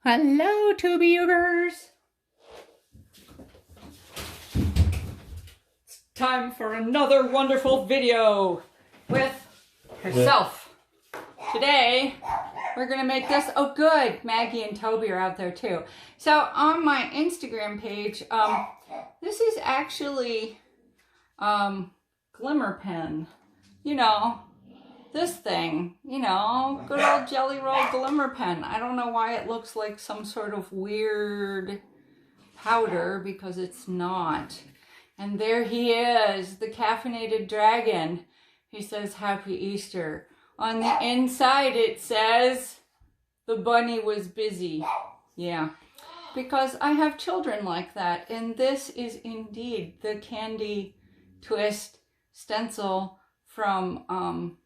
Hello, Tubiubers! It's time for another wonderful video with herself. Today, we're going to make this. Oh, good! Maggie and Toby are out there too. So, on my Instagram page, this is actually Glimmer Pen. You know, this thing, you know, good old Jelly Roll Glimmer Pen. I don't know why it looks like some sort of weird powder, because it's not. And there he is, the caffeinated dragon. He says, Happy Easter. On the inside it says, the bunny was busy. Yeah, because I have children like that. And this is indeed the candy twist stencil from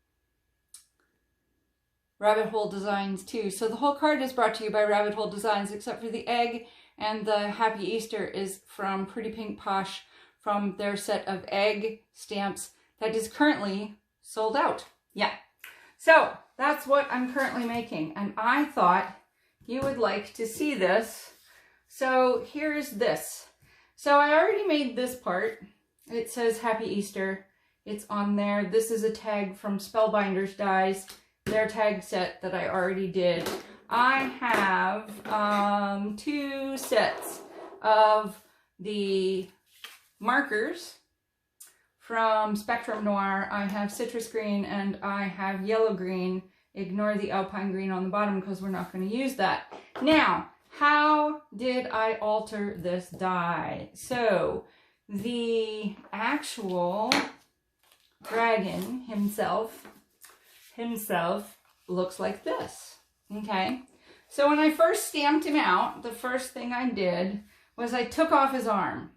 Rabbit Hole Designs too. So the whole card is brought to you by Rabbit Hole Designs, except for the egg, and the Happy Easter is from Pretty Pink Posh, from their set of egg stamps that is currently sold out. Yeah. So that's what I'm currently making, and I thought you would like to see this. So here's this. So I already made this part. It says Happy Easter. It's on there. This is a tag from Spellbinders Dies, their tag set that I already did. I have 2 sets of the markers from Spectrum Noir. I have citrus green and I have yellow green. Ignore the alpine green on the bottom because we're not going to use that. Now, how did I alter this die? So, the actual dragon himself looks like this. Okay, so when I first stamped him out, the first thing I did was I took off his arm.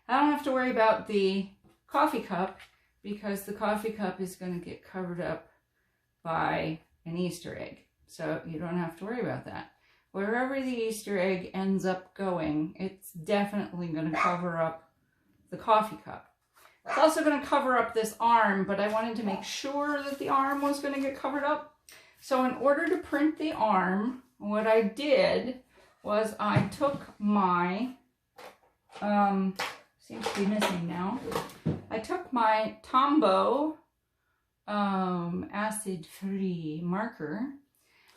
I don't have to worry about the coffee cup because the coffee cup is going to get covered up by an Easter egg, so you don't have to worry about that. Wherever the Easter egg ends up going, it's definitely going to cover up the coffee cup. It's also going to cover up this arm, but I wanted to make sure that the arm was going to get covered up. So in order to print the arm, what I did was I took my, seems to be missing now. I took my Tombow acid-free marker,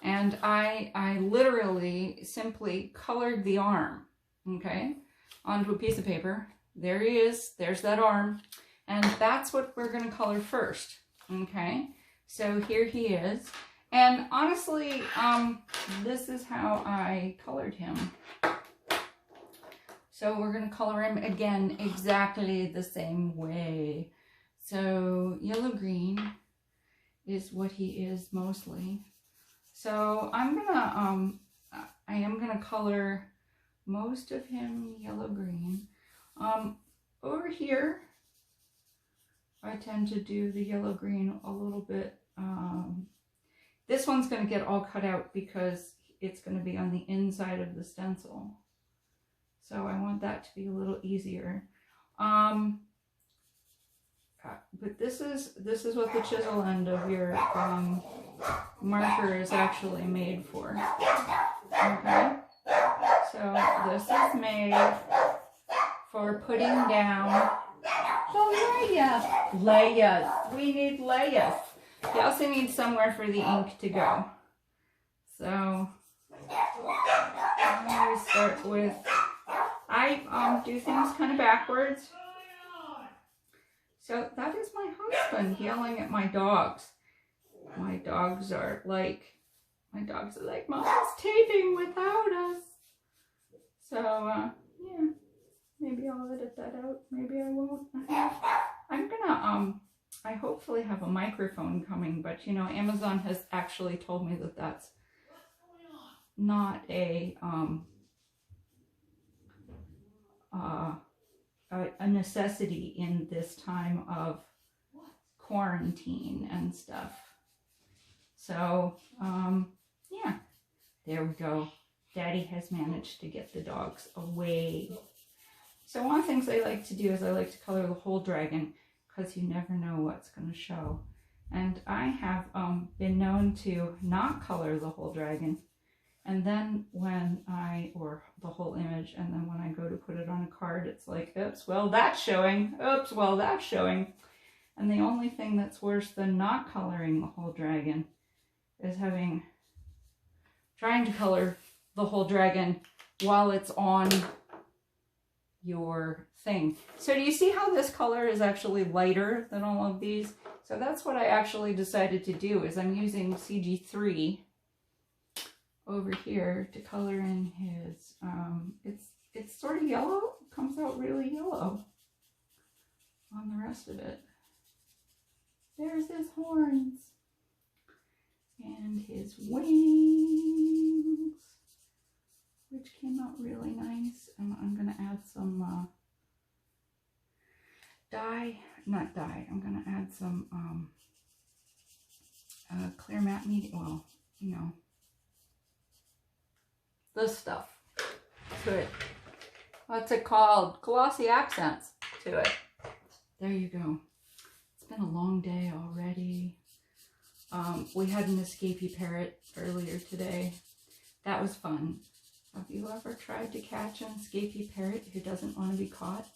and I literally simply colored the arm, okay, onto a piece of paper. There he is, there's that arm, and that's what we're going to color first, okay? So here he is, and honestly, this is how I colored him. So we're going to color him again exactly the same way. So yellow green is what he is mostly. So I am gonna color most of him yellow green. Over here, I tend to do the yellow green a little bit. This one's going to get all cut out because it's going to be on the inside of the stencil. So I want that to be a little easier. But this is what the chisel end of your marker is actually made for. Okay. So this is made for putting down the layers. We need layers. You also need somewhere for the ink to go. So I'm going to start with, I do things kind of backwards. So that is my husband yelling at my dogs. My dogs are like, Mom's taping without us. So, yeah, maybe I'll edit that out. Maybe I won't. I'm gonna, I hopefully have a microphone coming, but you know, Amazon has actually told me that that's not a necessity in this time of quarantine and stuff. So, yeah, there we go. Daddy has managed to get the dogs away. So one of the things I like to do is I like to color the whole dragon because you never know what's going to show. And I have been known to not color the whole dragon And then when or the whole image, and then when I go to put it on a card, it's like, oops, well, that's showing. Oops, well, that's showing. And the only thing that's worse than not coloring the whole dragon is trying to color the whole dragon while it's on your thing. So do you see how this color is actually lighter than all of these? So that's what I actually decided to do, is I'm using CG3 over here to color in his, it's sort of yellow, comes out really yellow on the rest of it. There's his horns and his wings, which came out really nice. And I'm gonna add some I'm gonna add some clear matte media, well, you know, this stuff to it. What's it called? Glossy accents to it. There you go. It's been a long day already. We had an escapee parrot earlier today. That was fun. Have you ever tried to catch an escapee parrot who doesn't want to be caught?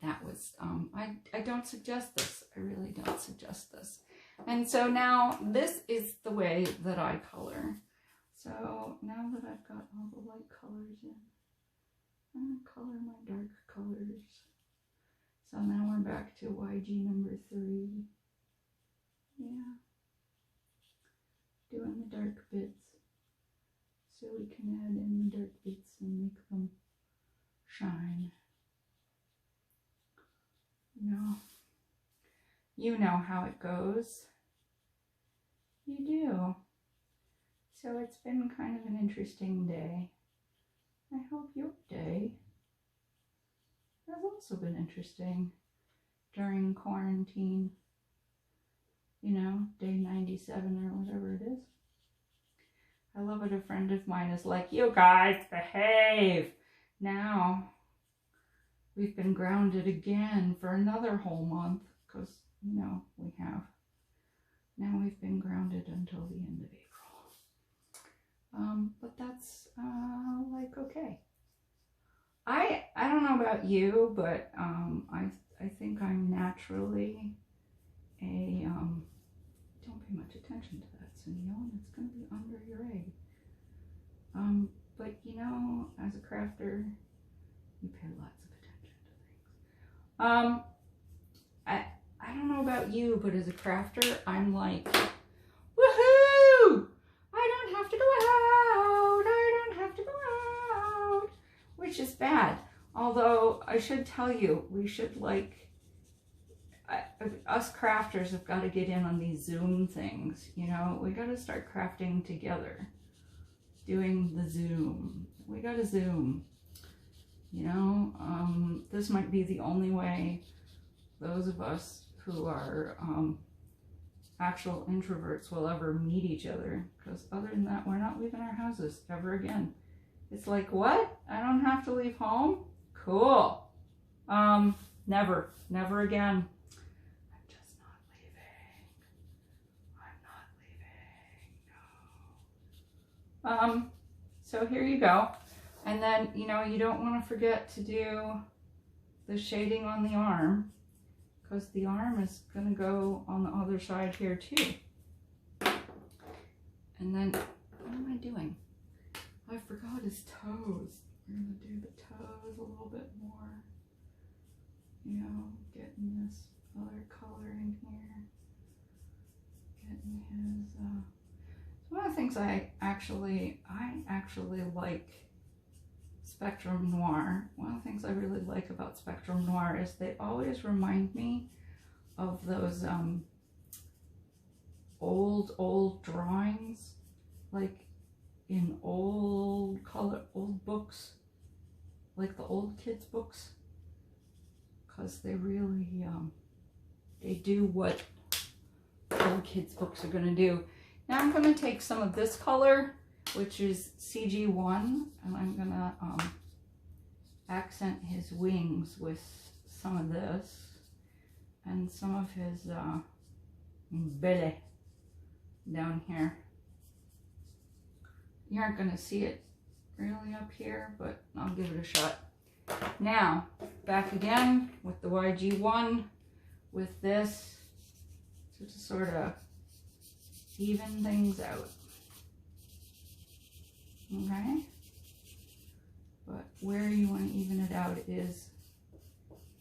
That was, I don't suggest this. I really don't suggest this. And so now this is the way that I color. So now that I've got all the light colors in, I'm going to color my dark colors. So now we're back to YG number 3. Yeah. Doing the dark bits. So we can add in the dark bits and make them shine. You know how it goes. You do. So it's been kind of an interesting day. I hope your day has also been interesting during quarantine. You know, day 97 or whatever it is. I love it. A friend of mine is like, you guys behave. Now we've been grounded again for another whole month because, you know, we have. Now we've been grounded until the end of April. But that's like okay. I don't know about you, but I think I'm naturally a don't pay much attention to that, Sunil. It's gonna be under your egg. But you know, as a crafter, you pay lots of attention to things. I don't know about you, but as a crafter, I'm like, woohoo! I don't have to go out. I don't have to go out, which is bad. Although I should tell you, we should us crafters have got to get in on these Zoom things. You know, we got to start crafting together, doing the Zoom. We got to Zoom. You know, this might be the only way those of us who are actual introverts will ever meet each other, because other than that, we're not leaving our houses ever again. It's like, what? I don't have to leave home? Cool. Never again. I'm just not leaving. I'm not leaving. No. So here you go. And then, you know, you don't want to forget to do the shading on the arm, because the arm is going to go on the other side here too. And then, what am I doing? I forgot his toes. We're going to do the toes a little bit more. You know, getting this other color in here. Getting his, one of the things I actually like Spectrum Noir. One of the things I really like about Spectrum Noir is they always remind me of those old drawings, like in old books, like the old kids books, because they really they do what old kids books are going to do. Now I'm going to take some of this color, which is CG1, and I'm going to accent his wings with some of this and some of his belly down here. you aren't going to see it really up here, but I'll give it a shot. Now, back again with the YG1 with this to sort of even things out. Okay? But where you want to even it out is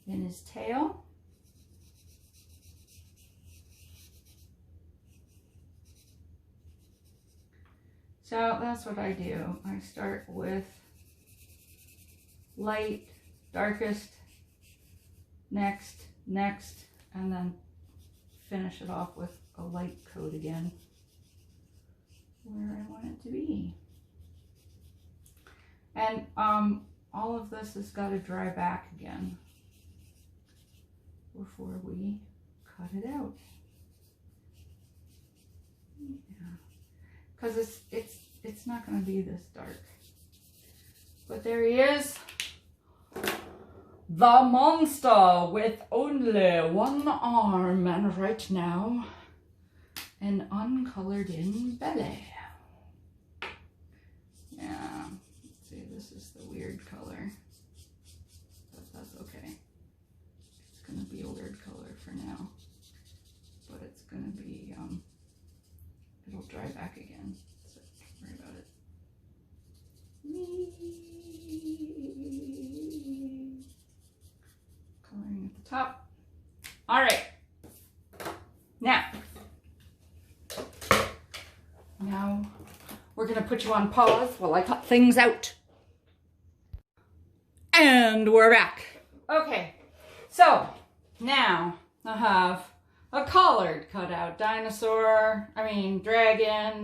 in his tail. So that's what I do. I start with light, darkest, next, and then finish it off with a light coat again where I want it to be. And all of this has got to dry back again before we cut it out. Yeah. Because it's not going to be this dark. But there he is. The monster with only one arm, and right now an uncolored in belly. Yeah, let's see, this is the weird color, but that's okay. It's gonna be a weird color for now, but it's gonna be, it'll dry back again, so don't worry about it. Coloring at the top. All right. Now we're going to put you on pause while I cut things out. And we're back. Okay. So now I have a collared cutout dragon.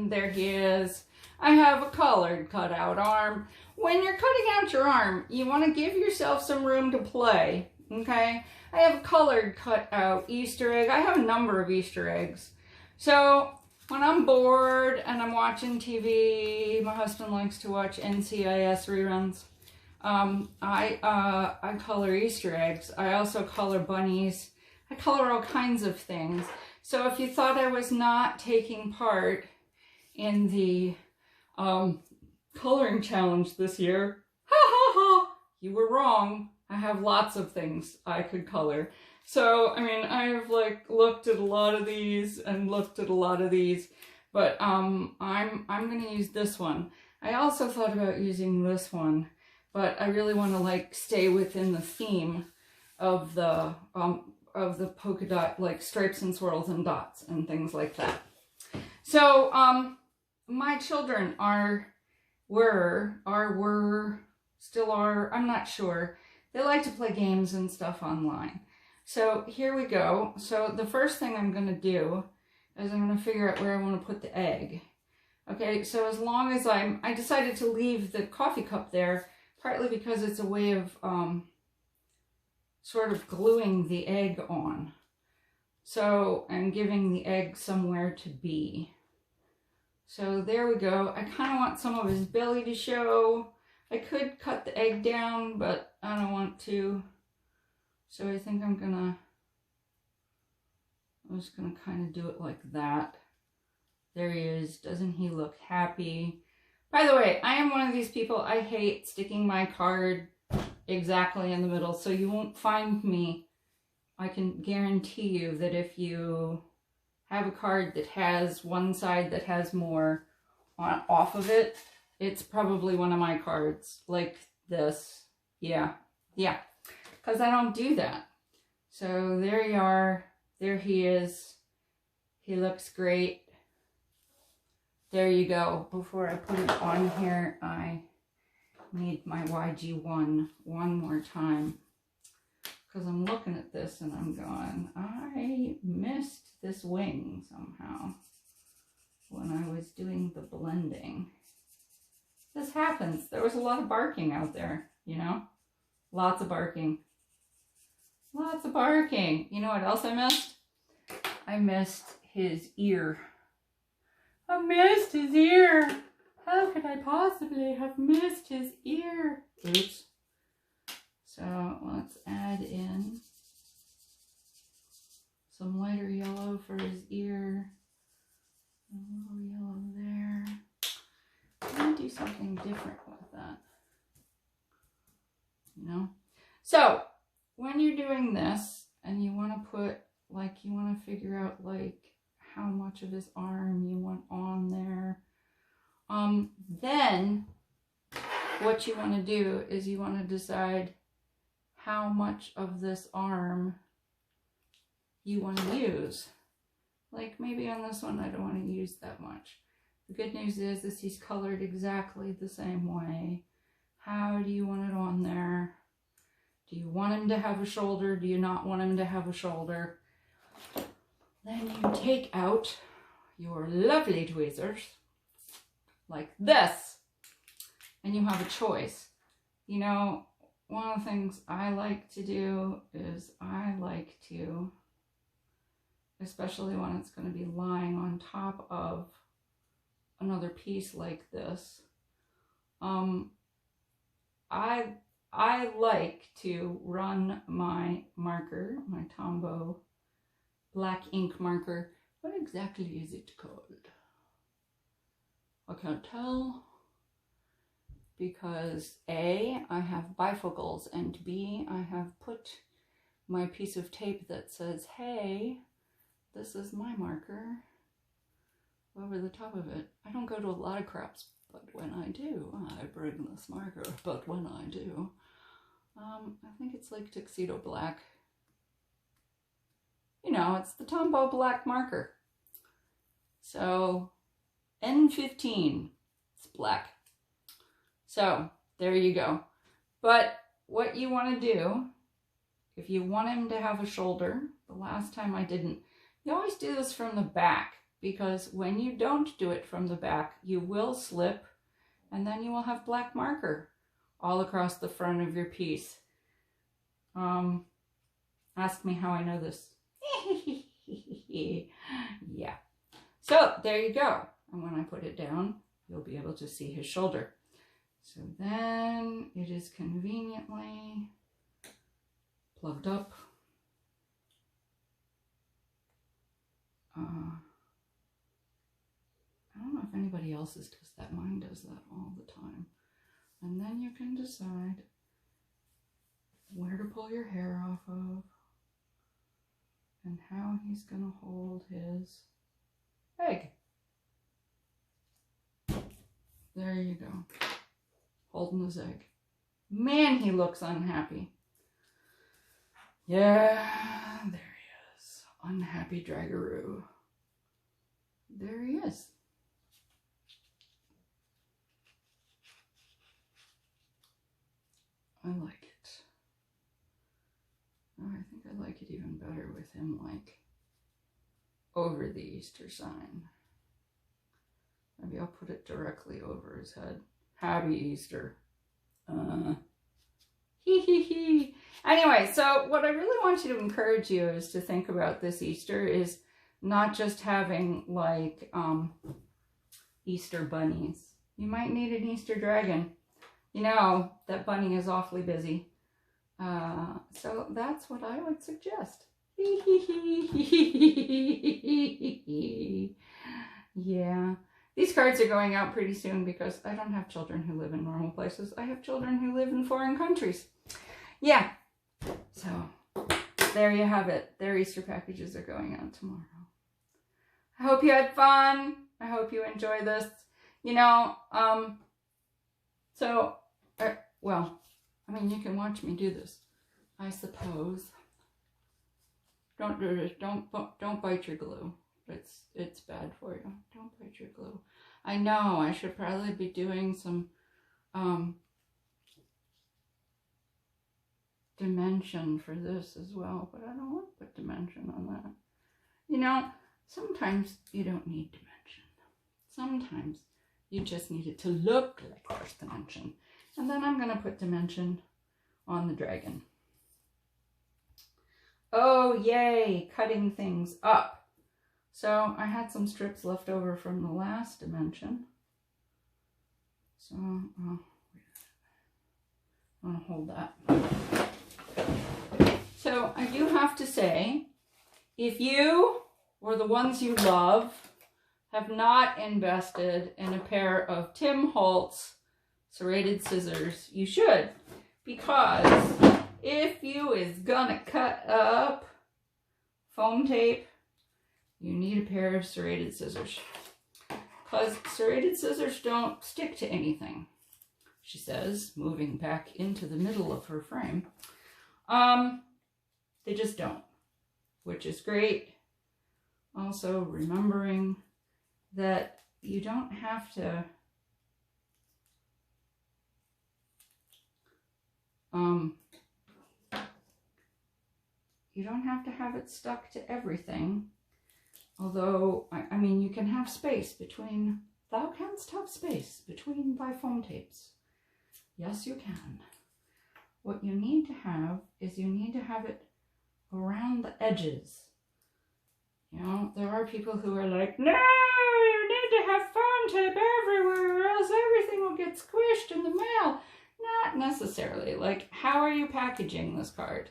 There he is. I have a collared cutout arm. When you're cutting out your arm, you want to give yourself some room to play. Okay, I have a colored cutout Easter egg. I have a number of Easter eggs. So when I'm bored and I'm watching TV, my husband likes to watch NCIS reruns. I color Easter eggs. I also color bunnies. I color all kinds of things. So if you thought I was not taking part in the coloring challenge this year, ha ha ha, you were wrong. I have lots of things I could color. So, I mean, I've like looked at a lot of these and looked at a lot of these, but I'm going to use this one. I also thought about using this one, but I really want to like stay within the theme of the polka dot, like stripes and swirls and dots and things like that. So, my children still are, I'm not sure. They like to play games and stuff online. So here we go. So the first thing I'm going to do is I'm going to figure out where I want to put the egg. Okay, so as long as I decided to leave the coffee cup there, partly because it's a way of sort of gluing the egg on. So, and giving the egg somewhere to be. So there we go. I kind of want some of his belly to show. I could cut the egg down, but I don't want to. So I think I'm just gonna kind of do it like that. There he is. Doesn't he look happy? By the way, I am one of these people, I hate sticking my card exactly in the middle, so you won't find me. I can guarantee you that if you have a card that has one side that has more off of it, it's probably one of my cards, like this. Yeah, because I don't do that. So there you are. There he is. He looks great. There you go. Before I put it on here, I need my YG1 one more time. Because I'm looking at this and I'm going, I missed this wing somehow when I was doing the blending. This happens. There was a lot of barking out there, you know? Lots of barking. Lots of barking. You know what else I missed? I missed his ear. I missed his ear. How could I possibly have missed his ear? Oops. So let's add in some lighter yellow for his ear. A little yellow there. do something different with that. You know? So, when you're doing this, and you want to put, like, you want to figure out, like, how much of his arm you want on there, then what you want to do is you want to decide how much of this arm you want to use. Like, maybe on this one I don't want to use that much. The good news is he's colored exactly the same way. How do you want it on there? Do you want him to have a shoulder? Do you not want him to have a shoulder? Then you take out your lovely tweezers, like this, and you have a choice. You know, one of the things I like to do is I like to, especially when it's going to be lying on top of another piece like this, I like to run my marker, my Tombow black ink marker. What exactly is it called? I can't tell, because A, I have bifocals, and B, I have put my piece of tape that says, hey, this is my marker, over the top of it. I don't go to a lot of crafts, but when I do, I bring this marker. But when I do, I think it's like tuxedo black. You know, it's the Tombow black marker. So, N15, it's black. So, there you go. But what you want to do, if you want him to have a shoulder, the last time I didn't, you always do this from the back, because when you don't do it from the back, you will slip, and then you will have black marker all across the front of your piece. Ask me how I know this. Yeah. So there you go. And when I put it down, you'll be able to see his shoulder. So then it is conveniently plugged up. I don't know if anybody else's does that. Mine does that all the time. And then you can decide where to pull your hair off of and how he's going to hold his egg. There you go. Holding his egg. Man, he looks unhappy. Yeah, there he is. Unhappy Dragaroo. There he is. I like it. Oh, I think I like it even better with him, like, over the Easter sign. Maybe I'll put it directly over his head. Happy Easter. Hee hee hee. Anyway, so what I really want you to encourage you is to think about this Easter is not just having, like, Easter bunnies. You might need an Easter dragon. You know, that bunny is awfully busy. So that's what I would suggest. Yeah. These cards are going out pretty soon because I don't have children who live in normal places. I have children who live in foreign countries. Yeah. So there you have it. Their Easter packages are going out tomorrow. I hope you had fun. I hope you enjoy this. You know, well, I mean, you can watch me do this, I suppose. Don't do this. Don't bite your glue. It's bad for you. Don't bite your glue. I know I should probably be doing some dimension for this as well, but I don't want to put dimension on that. You know, sometimes you don't need dimension. Sometimes you just need it to look like there's dimension. And then I'm going to put dimension on the dragon. Oh, yay, cutting things up. So I had some strips left over from the last dimension. So, I want to hold that. So I do have to say, if you or the ones you love have not invested in a pair of Tim Holtz serrated scissors, you should. Because if you is gonna cut up foam tape, you need a pair of serrated scissors. Because serrated scissors don't stick to anything, she says, moving back into the middle of her frame. They just don't, which is great. Also remembering that you don't have to have it stuck to everything. Although, I mean, you can have space between, thou canst have space between thy foam tapes. Yes, you can. What you need to have is you need to have it around the edges. You know, there are people who are like, no, you need to have foam tape everywhere or else everything will get squished in the mail. Not necessarily. Like, how are you packaging this card?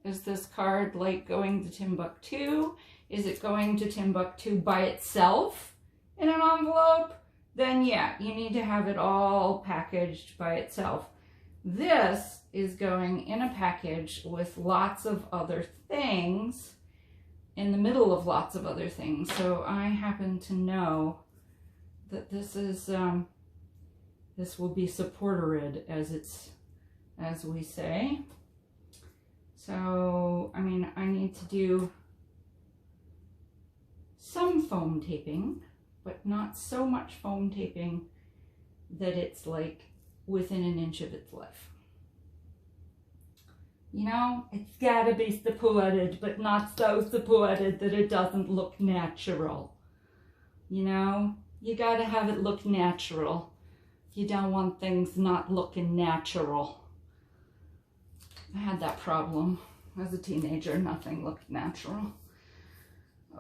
Is this card like going to Timbuktu? Is it going to Timbuktu by itself in an envelope? Then yeah, you need to have it all packaged by itself. This is going in a package with lots of other things in the middle of lots of other things. So I happen to know that this is, this will be supported as we say. So, I mean, I need to do some foam taping, but not so much foam taping that it's like within an inch of its life. You know, it's gotta be supported, but not so supported that it doesn't look natural. You know, you gotta have it look natural. You don't want things not looking natural. I had that problem as a teenager. Nothing looked natural.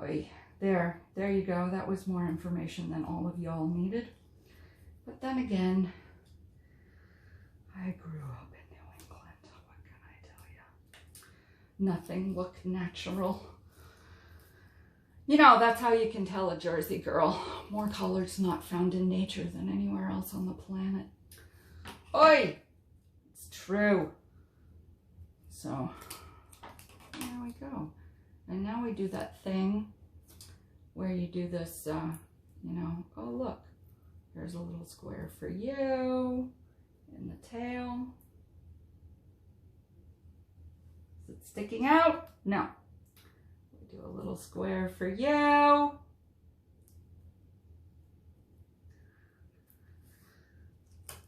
Oy. There you go. That was more information than all of y'all needed. But then again, I grew up in New England. What can I tell you? Nothing looked natural. You know, that's how you can tell a Jersey girl. More colors not found in nature than anywhere else on the planet. Oi! It's true. So, there we go. And now we do that thing where you do this, you know, oh look, here's a little square for you in the tail. Is it sticking out? No. We do a little square for you.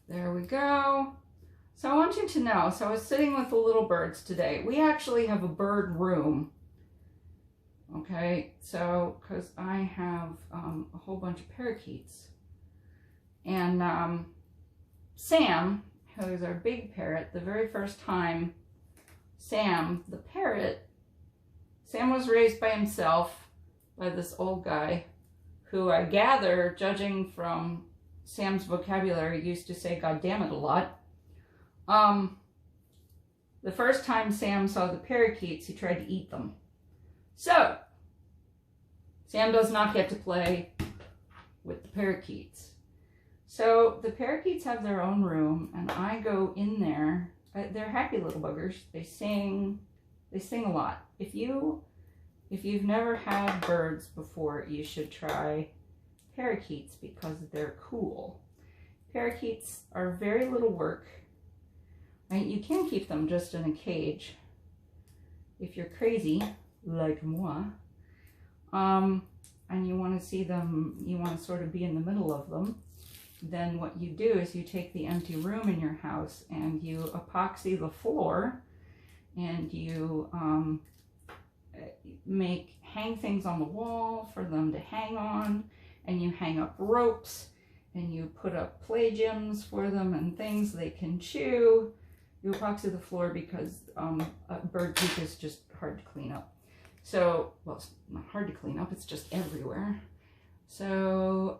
There we go. So I want you to know, so I was sitting with the little birds today. We actually have a bird room. Okay, so, because I have a whole bunch of parakeets. And Sam, who is our big parrot, the very first time Sam, the parrot, Sam was raised by himself by this old guy who I gather, judging from Sam's vocabulary, used to say God damn it a lot. The first time Sam saw the parakeets, he tried to eat them. So, Sam does not get to play with the parakeets. So, the parakeets have their own room, and I go in there. They're happy little buggers. They sing a lot. If you've never had birds before, you should try parakeets because they're cool. Parakeets are very little work. You can keep them just in a cage if you're crazy, like moi, and you want to see them, you want to sort of be in the middle of them, then what you do is you take the empty room in your house and you epoxy the floor and you hang things on the wall for them to hang on, and you hang up ropes and you put up play gyms for them and things they can chew. You epoxy the floor because bird poop is just hard to clean up. So, well, it's not hard to clean up, it's just everywhere. So,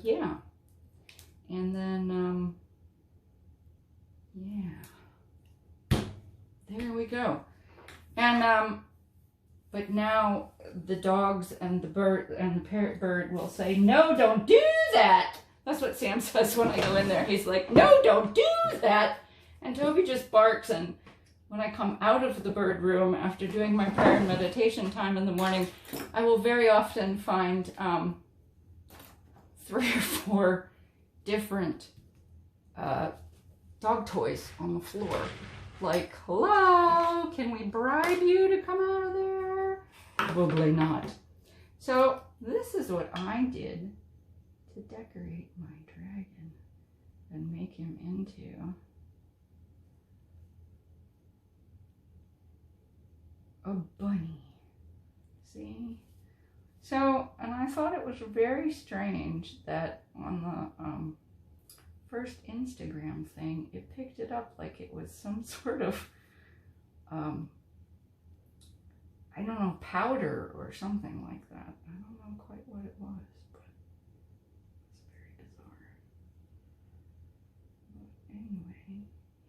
yeah. And then, yeah. There we go. And, but now the dogs and the bird and the parrot bird will say, "No, don't do that." That's what Sam says when I go in there. He's like, "No, don't do that." And Toby just barks. And when I come out of the bird room after doing my prayer and meditation time in the morning, I will very often find 3 or 4 different dog toys on the floor. Like, "Hello, can we bribe you to come out of there?" Probably not. So this is what I did to decorate my dragon and make him into a bunny. See? So, and I thought it was very strange that on the first Instagram thing, it picked it up like it was some sort of, I don't know, powder or something like that. I don't know quite what it was, but it's very bizarre. But anyway,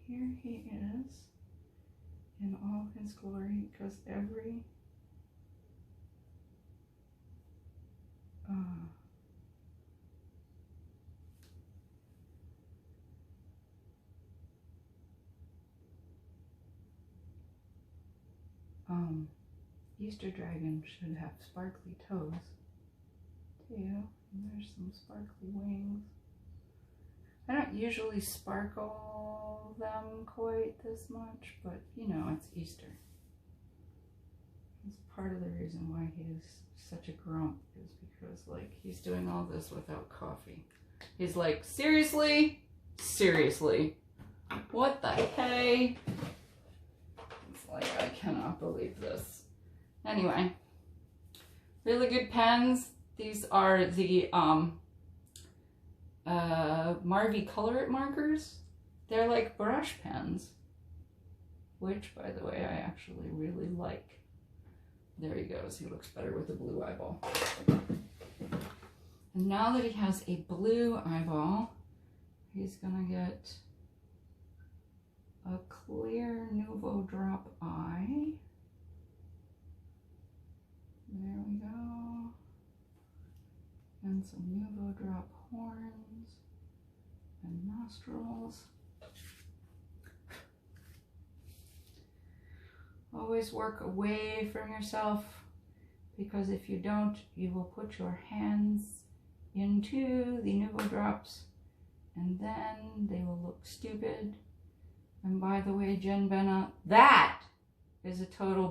here he is in all his glory, because every Easter dragon should have sparkly toes too, and there's some sparkly wings. I don't usually sparkle them quite this much, but you know, it's Easter. It's part of the reason why he's such a grump, is because like he's doing all this without coffee. He's like, seriously, what the hey? It's like, I cannot believe this. Anyway, really good pens. These are the Marvy Color It markers. They're like brush pens, which, by the way, I actually really like. There he goes. He looks better with a blue eyeball. And now that he has a blue eyeball, he's gonna get a clear Nouveau Drop eye. There we go. And some Nouveau Drop horns and nostrils. Always work away from yourself, because if you don't, you will put your hands into the Nouveau Drops and then they will look stupid. And by the way, Jen Benna, that is a total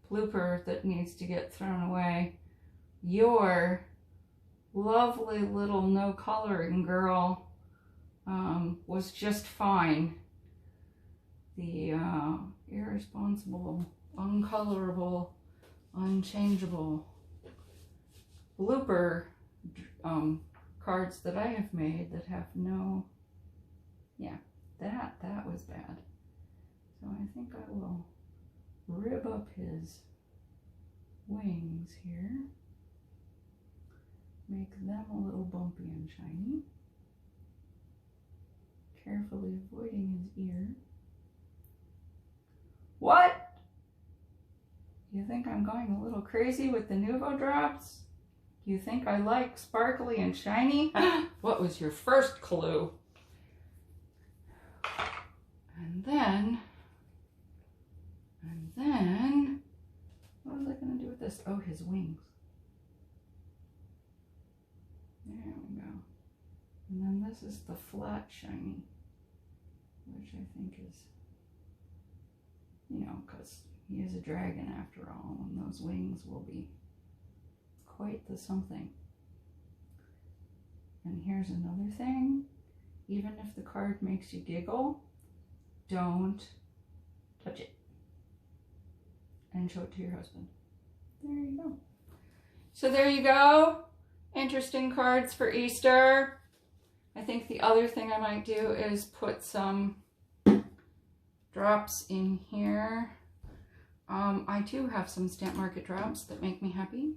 blooper that needs to get thrown away. Your lovely little no coloring girl was just fine. The irresponsible, uncolorable, unchangeable blooper cards that I have made that have no, yeah, that was bad. So I think I will rib up his wings here, make them a little bumpy and shiny, carefully avoiding his ear. What? You think I'm going a little crazy with the Nouveau Drops? You think I like sparkly and shiny? What was your first clue? And then, what was I going to do with this? Oh, his wings. There we go. And then this is the flat shiny, which I think is, you know, because he is a dragon after all, and those wings will be quite the something. And here's another thing. Even if the card makes you giggle, don't touch it. And show it to your husband. There you go. So there you go. Interesting cards for Easter. I think the other thing I might do is put some drops in here. I do have some Stamp Market drops that make me happy,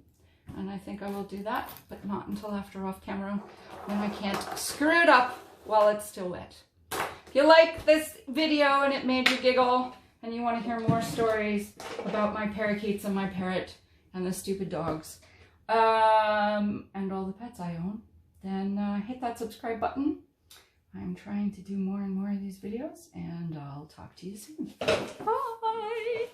and I think I will do that, but not until after off camera when I can't screw it up while it's still wet. If you like this video and it made you giggle and you want to hear more stories about my parakeets and my parrot, and the stupid dogs, and all the pets I own, then hit that subscribe button. I'm trying to do more and more of these videos, and I'll talk to you soon. Bye!